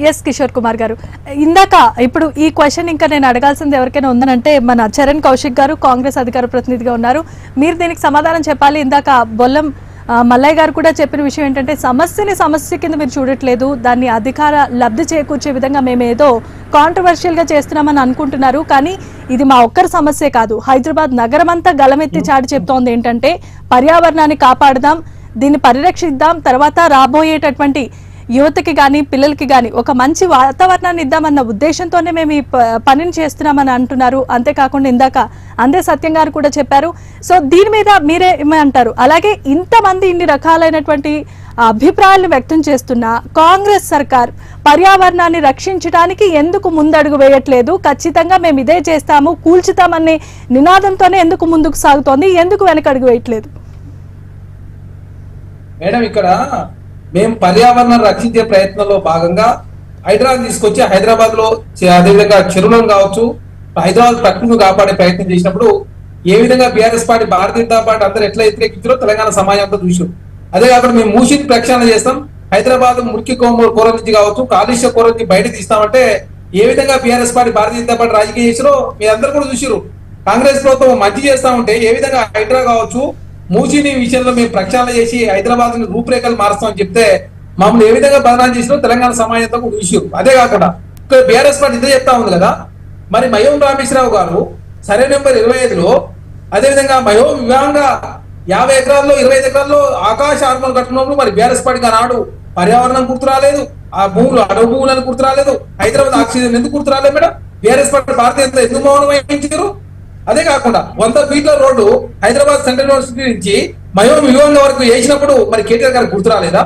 Yes Kishore Kumar గారు, ఇందాక ఇప్పుడు ఈ క్వశ్చన్ ఇంకా నేను అడగాల్సింది ఎవరికైనా ఉందనంటే మన చరణ్ కౌశిక్ గారు కాంగ్రెస్ అధికార ప్రతినిధిగా ఉన్నారు. మీరు దీనికి సమాధానం చెప్పాలి. ఇందాక బొల్లం మల్లయ్య గారు కూడా చెప్పిన విషయం ఏంటంటే సమస్య కింద మీరు చూడట్లేదు, దాన్ని అధికార లబ్ధి చేకూర్చే విధంగా మేమేదో కాంట్రవర్షియల్గా చేస్తున్నామని అనుకుంటున్నారు. కానీ ఇది మా ఒక్కరి సమస్యే కాదు, హైదరాబాద్ నగరం అంతా గలమెత్తి చాటి చెప్తోంది ఏంటంటే పర్యావరణాన్ని కాపాడదాం, దీన్ని పరిరక్షిద్దాం, తర్వాత రాబోయేటటువంటి యువతకి కానీ పిల్లలకి కానీ ఒక మంచి వాతావరణాన్ని ఇద్దామన్న ఉద్దేశంతోనే మేము ఈ పనిని చేస్తున్నామని అంటున్నారు. అంతేకాకుండా ఇందాక అందే సత్యం గారు కూడా చెప్పారు. సో దీని మీద మీరే ఏమంటారు? అలాగే ఇంతమంది ఇన్ని రకాలైనటువంటి అభిప్రాయాలను వ్యక్తం చేస్తున్న కాంగ్రెస్ సర్కార్ పర్యావరణాన్ని రక్షించడానికి ఎందుకు ముందడుగు వేయట్లేదు? ఖచ్చితంగా మేము ఇదే చేస్తాము, కూల్చుతామనే నినాదంతోనే ఎందుకు ముందుకు సాగుతోంది, ఎందుకు వెనకడుగు వేయట్లేదు? మేడం, ఇక్కడ మేము పర్యావరణాన్ని రక్షించే ప్రయత్నంలో భాగంగా హైదరాబాద్ తీసుకొచ్చి హైదరాబాద్ లో అదేవిధంగా చెరువులను కావచ్చు, హైదరాబాద్ ప్రకృతిని కాపాడే ప్రయత్నం చేసినప్పుడు ఏ విధంగా BRS party, Bharatiya Janata party అందరూ ఎట్లా వ్యతిరేకించారో తెలంగాణ సమాజం అంతా చూసాం. అదే కాకుండా మేము మూసిని ప్రక్షాళన చేస్తాం, హైదరాబాద్ మురికి కోర నుంచి కావచ్చు, కాలుష్య కోర నుంచి బయట తీస్తామంటే ఏ విధంగా BRS party, Bharatiya Janata party రాజకీయం చేసారో మీరు అందరూ కూడా చూసారు. కాంగ్రెస్ ప్రభుత్వం మంచి చేస్తా ఉంటే ఏ విధంగా హైదరా కావచ్చు, మూసీని విషయంలో మేము ప్రక్షాళన చేసి హైదరాబాద్ రూపురేఖలు మారుస్తామని చెప్తే మమ్మల్ని ఏ విధంగా బదనాలు చేసినా తెలంగాణ సమాజంతో ఒక ఇష్యూ. అదే కాకుండా ఇక్కడ బీఆర్ఎస్ పార్టీ ఇంత చెప్తా ఉంది కదా, మరి మయోం రామేశ్వరరావు గారు సర్వే నెంబర్ 25లో అదేవిధంగా మయోం విభాగంగా 50 ఎకరాల్లో 25 ఎకరాల్లో ఆకాశ ఆర్మలు కట్టుకున్నప్పుడు మరి బీఆర్ఎస్ పార్టీకి నాడు పర్యావరణం గుర్తు రాలేదు, ఆ భూములు అడవు భూములను గుర్తు రాలేదు, హైదరాబాద్ ఆక్సిజన్ ఎందుకు గుర్తు రాలేదు మేడం? బీఆర్ఎస్ పార్టీ భారతీయ ఎందుకు మౌనం వహించారు? అదే కాకుండా 100 ఫీట్ల రోడ్డు హైదరాబాద్ సెంట్రల్ యూనివర్సిటీ నుంచి మయోం విభాగం వరకు వేసినప్పుడు మరి కేటీఆర్ గారికి గుర్తు రాలేదా?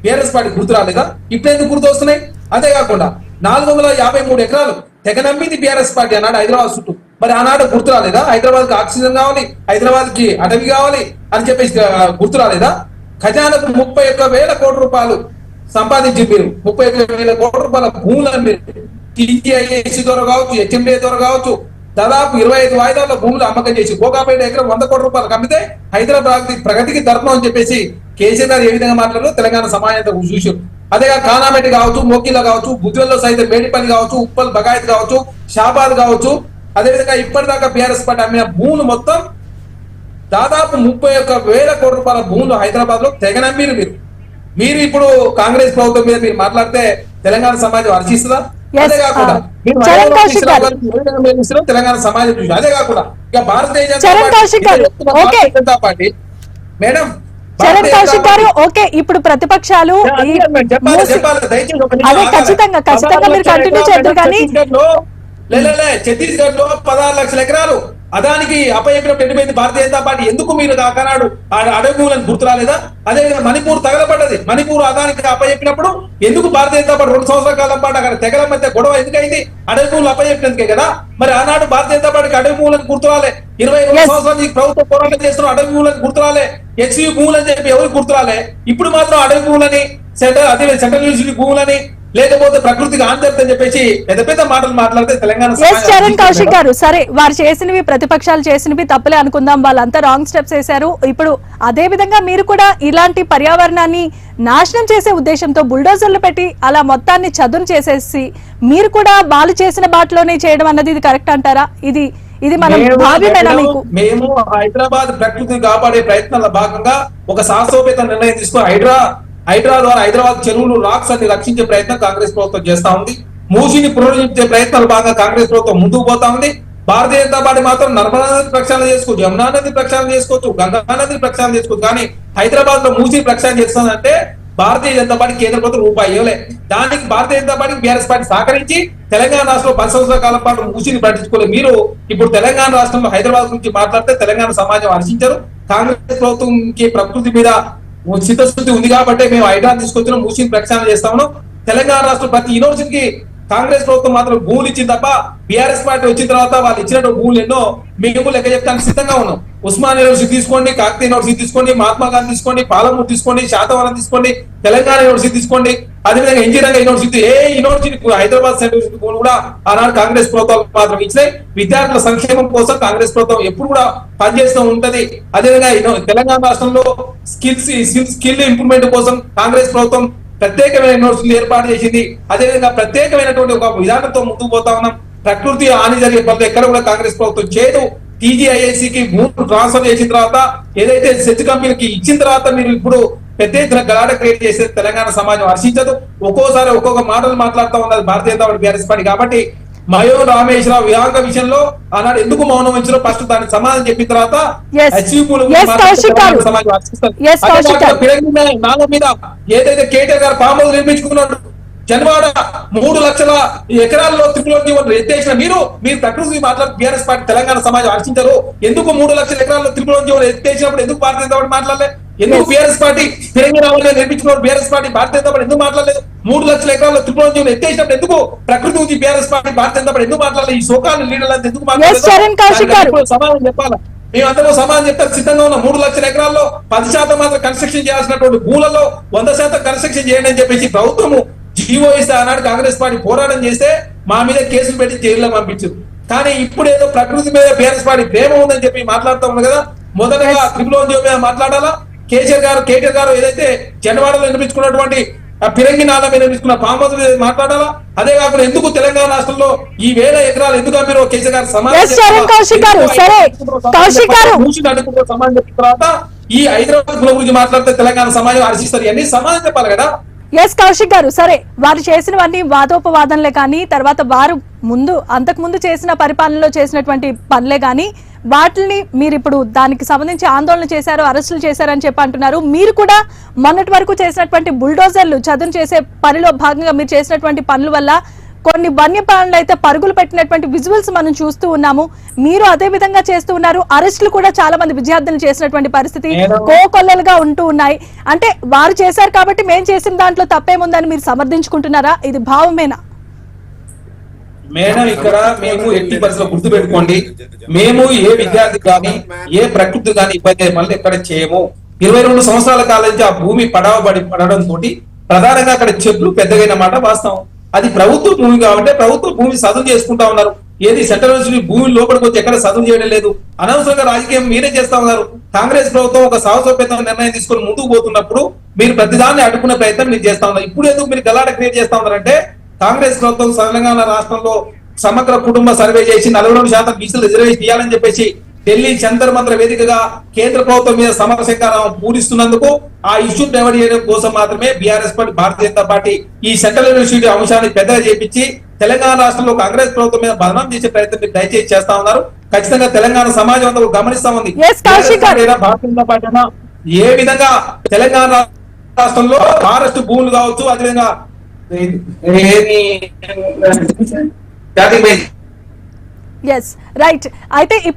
బీఆర్ఎస్ పార్టీ గుర్తు రాలేదా? ఇప్పుడు ఎందుకు గుర్తు వస్తున్నాయి? అదే కాకుండా 453 ఎకరాలు తెగ నమ్మింది బీఆర్ఎస్ పార్టీ అన్నాడు హైదరాబాద్ చుట్టూ, మరి ఆనాడు గుర్తు రాలేదా? హైదరాబాద్ కి ఆక్సిజన్ కావాలి, హైదరాబాద్ కి అటవీ కావాలి అని చెప్పేసి గుర్తు రాలేదా? ఖజానాకు 31,000 కోట్ల రూపాయలు సంపాదించి మీరు 31,000 కోట్ల రూపాయల భూములను మీరు టీజీఐఏసీ ద్వారా కావచ్చు, హెచ్ఎండిఏ ద్వారా కావచ్చు, దాదాపు 25 వాయిదాల్లో భూములు అమ్మకం చేసి కోకాపేట ఎకరం 100 కోట్ల రూపాయలు అమ్మితే హైదరాబాద్ ప్రగతికి ధర్మం అని చెప్పేసి కేసీఆర్ గారు ఏ విధంగా మాట్లాడారో తెలంగాణ సమాజంతో చూసారు. అదేగా కానామెట్టి కావచ్చు, మోకిలా కావచ్చు, బుద్ధివల్లో సైతం మేడిపల్లి కావచ్చు, ఉప్పల్ బగాయత్ కావచ్చు, షాబాద్ కావచ్చు, అదేవిధంగా ఇప్పటిదాకా బీఆర్ఎస్ పార్టీ అమ్మిన భూములు మొత్తం దాదాపు 31,000 కోట్ల రూపాయల భూములు హైదరాబాద్ లో తెగనమ్మిరు మీరు ఇప్పుడు కాంగ్రెస్ ప్రభుత్వం మీద మీరు మాట్లాడితే తెలంగాణ సమాజం హర్షిస్తుందా? అదే కాకుండా తెలంగాణ సమాజం చూసి, అదే కాకుండా ఇక భారతీయ జనతా పార్టీ మేడం చరణ్ కౌశిక్ గారు, ఓకే, ఇప్పుడు ప్రతిపక్షాలు ఖచ్చితంగా మీరు కంటిన్యూ చేద్దరు. కానీ ఛత్తీస్గఢ్ లో 16 లక్షల ఎకరాలు అదానికి అప్పచెప్పినప్పుడు ఎండిపోయింది భారతీయ జనతా పార్టీ. ఎందుకు మీరు కానాడు అడవి భూములను గుర్తు రాలేదా? అదేవిధంగా మణిపూర్ తగలబడ్డది, మణిపూర్ అదానికి అప్పచెప్పినప్పుడు ఎందుకు భారతీయ జనతా పార్టీ 2 సంవత్సరాల కాలం పాటు అక్కడ తెగల మధ్య గొడవ ఎందుకైంది? అడవి భూములు అప్పచెప్పినందుకే కదా. మరి ఆనాడు భారతీయ జనతా పార్టీకి అడవి భూములను గుర్తు రాలే, 22 సంవత్సరాలు ప్రభుత్వం పోరాటం చేస్తున్న అడవి భూములను గుర్తు రాలే, హెచ్యూ భూములు అని చెప్పి ఎవరికి గుర్తు రాలే. ఇప్పుడు మాత్రం అడవి భూములని, సెంట్రల్ యూనివర్సిటీ భూములని, లేకపోతే ప్రకృతికి ఆందోళన చెప్పేసి పెద్ద పెద్ద మాటలు మాట్లాడితే తెలంగాణ. చరణ్ కౌశిక్ గారు, సరే వారు చేసినవి, ప్రతిపక్షాలు చేసినవి తప్పులే అనుకుందాం, వాళ్ళంతా రాంగ్ స్టెప్స్ వేశారు. ఇప్పుడు అదే విధంగా మీరు కూడా ఇలాంటి పర్యావరణాన్ని నాశనం చేసే ఉద్దేశంతో బుల్డోజర్లు పెట్టి అలా మొత్తాన్ని చదును చేసేసి మీరు కూడా వాళ్ళు చేసిన బాటలోనే చేయడం అన్నది ఇది కరెక్ట్ అంటారా? ఇది మనం భావ్యమేనా మీకు? మేము హైదరాబాద్ ప్రకృతిని కాపాడే ప్రయత్నాల భాగంగా ఒక సాహసోపేత నిర్ణయం తీసుకుని హైదరా ద్వారా హైదరాబాద్ చెరువులు, రాక్స్ అన్ని రక్షించే ప్రయత్నం కాంగ్రెస్ ప్రభుత్వం చేస్తా ఉంది. మూసిని పునరుద్ధరించే ప్రయత్నాలు భాగంగా కాంగ్రెస్ ప్రభుత్వం ముందుకు పోతా ఉంది. భారతీయ జనతా పార్టీ మాత్రం నర్మదా నది ప్రక్షాళన చేసుకోవచ్చు, యమునా నది ప్రక్షాళన చేసుకోవచ్చు, గంగా నది ప్రక్షాళన చేసుకోవచ్చు. కానీ హైదరాబాద్ లో మూసిని ప్రక్షాళన చేస్తుందంటే భారతీయ జనతా పార్టీ కేంద్ర ప్రభుత్వం రూపాయి ఇవ్వలే. దానికి భారతీయ జనతా పార్టీ, బీఆర్ఎస్ పార్టీ సహకరించి తెలంగాణ రాష్ట్రంలో 10 సంవత్సరాల కాలం పాటు మూసిని పట్టించుకోలేదు. మీరు ఇప్పుడు తెలంగాణ రాష్ట్రంలో హైదరాబాద్ గురించి మాట్లాడితే తెలంగాణ సమాజం హర్షించరు. కాంగ్రెస్ ప్రభుత్వంకి ప్రకృతి మీద చిత్తశుద్ధి ఉంది కాబట్టి మేము హైదరాబాద్ తీసుకొచ్చిన మూసిని ప్రక్షాళన చేస్తాము. తెలంగాణ రాష్ట్రం ప్రతి యూనివర్సిటీకి కాంగ్రెస్ ప్రభుత్వం మాత్రం భూములు ఇచ్చింది తప్ప బీఆర్ఎస్ పార్టీ వచ్చిన తర్వాత వాళ్ళు ఇచ్చినట్టు భూములు ఎన్నో మేము లెక్క చెప్తానికి సిద్ధంగా ఉన్నాం. ఉస్మాన్ యూనివర్సిటీ తీసుకోండి, కాకతీయ యూనివర్సిటీ తీసుకోండి, మహాత్మా గాంధీ తీసుకోండి, పాలమూరు తీసుకోండి, శాతవరం తీసుకోండి, తెలంగాణ యూనివర్సిటీ తీసుకోండి, అదేవిధంగా ఇంజనీరింగ్ యూనివర్సిటీ, ఏ యూనివర్సిటీ హైదరాబాద్ సెంట్రల్ యూనివర్సిటీ కూడా ఆనాడు కాంగ్రెస్ ప్రభుత్వాలు మాత్రం ఇచ్చినాయి. విద్యార్థుల సంక్షేమం కోసం కాంగ్రెస్ ప్రభుత్వం ఎప్పుడు కూడా పనిచేస్తూ ఉంటది. అదేవిధంగా తెలంగాణ రాష్ట్రంలో స్కిల్ ఇంప్రూవ్మెంట్ కోసం కాంగ్రెస్ ప్రభుత్వం ప్రత్యేకమైన యూనివర్సిటీలు ఏర్పాటు చేసింది. అదేవిధంగా ప్రత్యేకమైనటువంటి ఒక విధానంతో ముందుకు పోతా ఉన్నాం. ప్రకృతి హాని జరిగే పనులు ఎక్కడ కూడా కాంగ్రెస్ ప్రభుత్వం చేయదు. టీజీఐఐసికి భూములు ట్రాన్స్ఫర్ చేసిన తర్వాత, ఏదైతే సెజ్ కంపెనీకి ఇచ్చిన తర్వాత మీరు ఇప్పుడు పెద్ద ఎత్తున గలాట క్రియేట్ చేసే తెలంగాణ సమాజం హర్షించదు. ఒక్కోసారి ఒక్కొక్క మాటలు మాట్లాడుతూ ఉన్నది భారతీయ జనతా పార్టీ బీఆర్ఎస్ పార్టీ. కాబట్టి మయో రామేశ్వరరావు వివాహ విషయంలో ఆనాడు ఎందుకు మౌనం వచ్చినో ఫస్ట్ దానికి సమాధానం చెప్పిన తర్వాత నాలుగు మీద ఏదైతే కేటీఆర్ గారు ఫామ్ హౌస్ నిర్మించుకున్నాడు, జన్వాడ 3 లక్షల ఎకరాల్లో త్రిపులోద్యమం ఎత్తేసిన మీరు ప్రకృతి మాట్లాడు బీఆర్ఎస్ పార్టీ తెలంగాణ సమాజం హర్షించరు. ఎందుకు 3 లక్షల ఎకరాల్లో త్రిపులోద్యమం ఎత్తేసినప్పుడు ఎందుకు భారతీయ జనతా పార్టీ మాట్లాడలేదు? ఎందుకు బీఆర్ఎస్ పార్టీ తెలంగాణ నిర్మించుకున్న BRS party Bharatiya Janata party ఎందుకు మాట్లాడలేదు? 3 లక్షల ఎకరాల్లో త్రిపులోద్యమం ఎత్తేసినప్పుడు ఎందుకు ప్రకృతి గురించి BRS party Bharatiya Janata party ఎందుకు మాట్లాడలేదు? ఈ సోకాలు లీడర్లు ఎందుకు మాట్లాడలేదు? సమాధానం చెప్పాలా? మేమందరూ సమాధానం చెప్తారు సిద్ధంగా ఉన్నాం. 3 లక్షల ఎకరాల్లో 10% మాత్రం కన్స్ట్రక్షన్ చేయాల్సినటువంటి భూములలో 100% కన్స్ట్రక్షన్ చేయండి అని చెప్పేసి ప్రభుత్వము జీవో ఇస్తే ఆనాడు కాంగ్రెస్ పార్టీ పోరాటం చేస్తే మా మీద కేసులు పెట్టి జైల్లో పంపించారు. కానీ ఇప్పుడు ఏదో ప్రకృతి మీద బీఆర్ఎస్ పార్టీ ప్రేమ ఉందని చెప్పి మాట్లాడుతూ ఉన్నారు కదా. మొదటగా త్రిపులోద్యమం మీద మాట్లాడాలా? కేటీఆర్ గారు ఏదైతే జనవాడలో నిర్మించుకున్నటువంటి పిరంగి నాల మీద నిర్మించుకున్న ఫామ్ హౌస్ మీద మాట్లాడాలా? అదే కాకుండా ఎందుకు తెలంగాణ రాష్ట్రంలో ఈ 1000 ఎకరాలు ఎందుకు మీరు కేసీఆర్ గారు సమాధానం చెప్పిన తర్వాత ఈ హైదరాబాద్ గురించి మాట్లాడితే తెలంగాణ సమాజం హర్షిస్తారు. ఇవన్నీ సమాధానం చెప్పాలి కదా. ఎస్ కౌశిక్ గారు, సరే వారు చేసినవన్నీ వాదోపవాదనలే కానీ, తర్వాత వారు అంతకు ముందు చేసిన పరిపాలనలో చేసినటువంటి పనులే కానీ, వాటిని మీరు ఇప్పుడు దానికి సంబంధించి ఆందోళన చేశారు, అరెస్టులు చేశారని చెప్పి అంటున్నారు. మీరు కూడా మొన్నటి వరకు చేసినటువంటి బుల్డోజర్లు చదును చేసే పనిలో భాగంగా మీరు చేసినటువంటి పనుల వల్ల కొన్ని వన్యప్రాణులు అయితే పరుగులు పెట్టినటువంటి విజువల్స్ మనం చూస్తూ ఉన్నాము. మీరు అదే విధంగా చేస్తూ ఉన్నారు. అరెస్టులు కూడా చాలా మంది విద్యార్థులు చేసినటువంటి పరిస్థితి కోకొల్లలుగా ఉంటూ ఉన్నాయి. అంటే వారు చేశారు కాబట్టి మేము చేసిన దాంట్లో తప్పేముందని మీరు సమర్థించుకుంటున్నారా? ఇది భావమేనా? మేడం, ఇక్కడ మేము ఎట్టి పరిస్థితుల్లో గుర్తు పెట్టుకోండి, మేము ఏ విద్యార్థి కానీ ఏ ప్రకృతి కానీ ఇబ్బంది మళ్ళీ ఎక్కడ చేయము. 22 సంవత్సరాల కాలం నుంచి ఆ భూమి పడడం తోటి ప్రధానంగా అక్కడ చెట్లు పెద్దగైన మాట వాస్తవం. అది ప్రభుత్వ భూమి కాబట్టి ప్రభుత్వ భూమి సదును చేసుకుంటా ఉన్నారు. ఏది సెంట్రల్ యూనివర్సిటీ భూమి లోపలికి వచ్చి ఎక్కడ సదును చేయడం లేదు. అనవసరంగా రాజకీయం మీరే చేస్తా ఉన్నారు. కాంగ్రెస్ ప్రభుత్వం ఒక సాహసోపేత నిర్ణయం తీసుకొని ముందుకు పోతున్నప్పుడు మీరు ప్రతిదాన్ని అడ్డుకునే ప్రయత్నం మీరు చేస్తా ఉన్నారు. ఇప్పుడు ఎందుకు మీరు గలాట క్రియేట్ చేస్తా ఉన్నారంటే, కాంగ్రెస్ ప్రభుత్వం తెలంగాణ రాష్ట్రంలో సమగ్ర కుటుంబ సర్వే చేసి 42% బీసీలు రిజర్వేషన్ ఇవ్వాలని చెప్పేసి ఢిల్లీ జంతర్ మంత్ర వేదికగా కేంద్ర ప్రభుత్వం మీద సమరశంకారం పూరిస్తున్నందుకు ఆ ఇష్యూ డైవర్ట్ చేయడం కోసం మాత్రమే BRS party Bharatiya Janata party ఈ సెంట్రల్ యూనివర్సిటీ అంశాన్ని పెద్దగా చేపించి తెలంగాణ రాష్ట్రంలో కాంగ్రెస్ ప్రభుత్వం మీద బదనాం చేసే ప్రయత్నం మీరు దయచేసి చేస్తా ఉన్నారు. ఖచ్చితంగా తెలంగాణ సమాజం అంతా గమనిస్తా ఉంది. భారతీయ జనతా పార్టీ ఏ విధంగా తెలంగాణ రాష్ట్రంలో ఫారెస్ట్ భూములు కావచ్చు, అదేవిధంగా ఎస్ రైట్. అయితే ఇప్పుడు